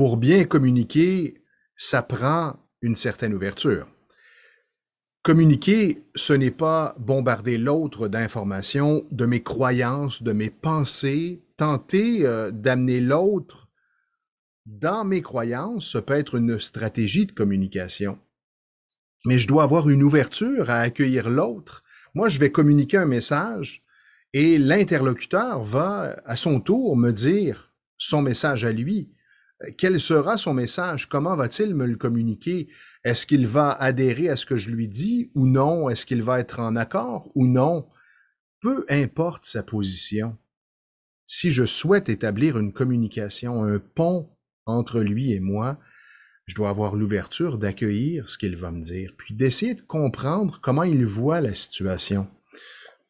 Pour bien communiquer, ça prend une certaine ouverture. Communiquer, ce n'est pas bombarder l'autre d'informations, de mes croyances, de mes pensées. Tenter d'amener l'autre dans mes croyances, ça peut être une stratégie de communication. Mais je dois avoir une ouverture à accueillir l'autre. Moi, je vais communiquer un message et l'interlocuteur va, à son tour, me dire son message à lui. Quel sera son message? Comment va-t-il me le communiquer? Est-ce qu'il va adhérer à ce que je lui dis ou non? Est-ce qu'il va être en accord ou non? Peu importe sa position. Si je souhaite établir une communication, un pont entre lui et moi, je dois avoir l'ouverture d'accueillir ce qu'il va me dire, puis d'essayer de comprendre comment il voit la situation.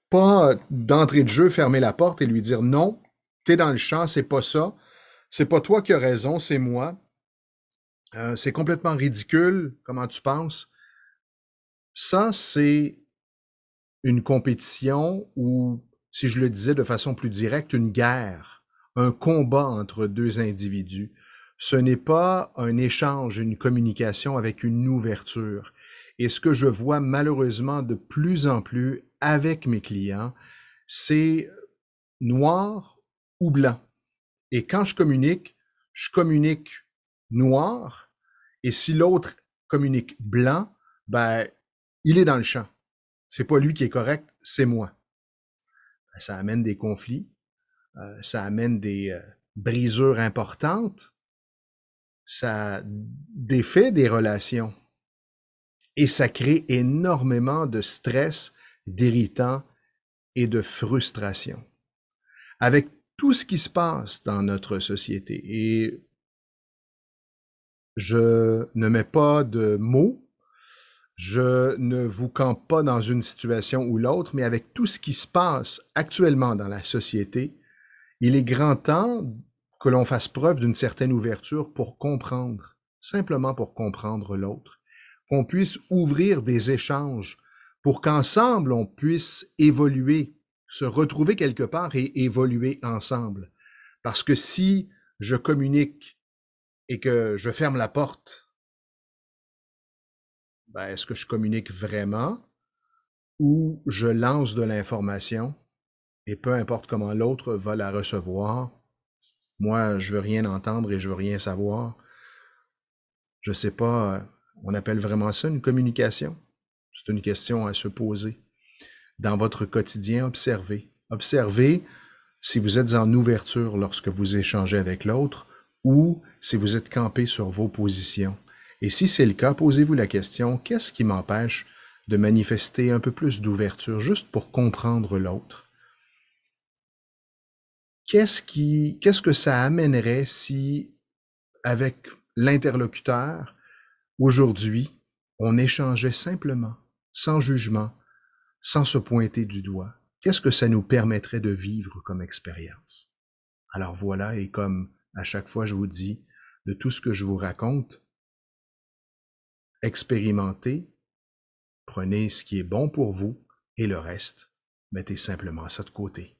Pas d'entrée de jeu fermer la porte et lui dire non, t'es dans le champ, c'est pas ça, c'est pas toi qui as raison, c'est moi. C'est complètement ridicule, comment tu penses? Ça, c'est une compétition ou, si je le disais de façon plus directe, une guerre, un combat entre deux individus. Ce n'est pas un échange, une communication avec une ouverture. Et ce que je vois malheureusement de plus en plus avec mes clients, c'est noir ou blanc. Et quand je communique noir, et si l'autre communique blanc, ben, il est dans le champ. C'est pas lui qui est correct, c'est moi. Ben, ça amène des conflits, ça amène des brisures importantes, ça défait des relations et ça crée énormément de stress, d'irritants et de frustration. Avec tout ce qui se passe dans notre société, et je ne mets pas de mots, je ne vous campe pas dans une situation ou l'autre, mais avec tout ce qui se passe actuellement dans la société, il est grand temps que l'on fasse preuve d'une certaine ouverture pour comprendre, simplement pour comprendre l'autre, qu'on puisse ouvrir des échanges pour qu'ensemble on puisse évoluer, se retrouver quelque part et évoluer ensemble. Parce que si je communique et que je ferme la porte, ben, est-ce que je communique vraiment ou je lance de l'information et peu importe comment l'autre va la recevoir, moi, je veux rien entendre et je veux rien savoir. Je sais pas, on appelle vraiment ça une communication? C'est une question à se poser. Dans votre quotidien, observez. Observez si vous êtes en ouverture lorsque vous échangez avec l'autre ou si vous êtes campé sur vos positions. Et si c'est le cas, posez-vous la question, qu'est-ce qui m'empêche de manifester un peu plus d'ouverture juste pour comprendre l'autre? Qu'est-ce que ça amènerait si, avec l'interlocuteur, aujourd'hui, on échangeait simplement, sans jugement, sans se pointer du doigt? Qu'est-ce que ça nous permettrait de vivre comme expérience? Alors voilà, et comme à chaque fois je vous dis, de tout ce que je vous raconte, expérimentez, prenez ce qui est bon pour vous et le reste, mettez simplement ça de côté.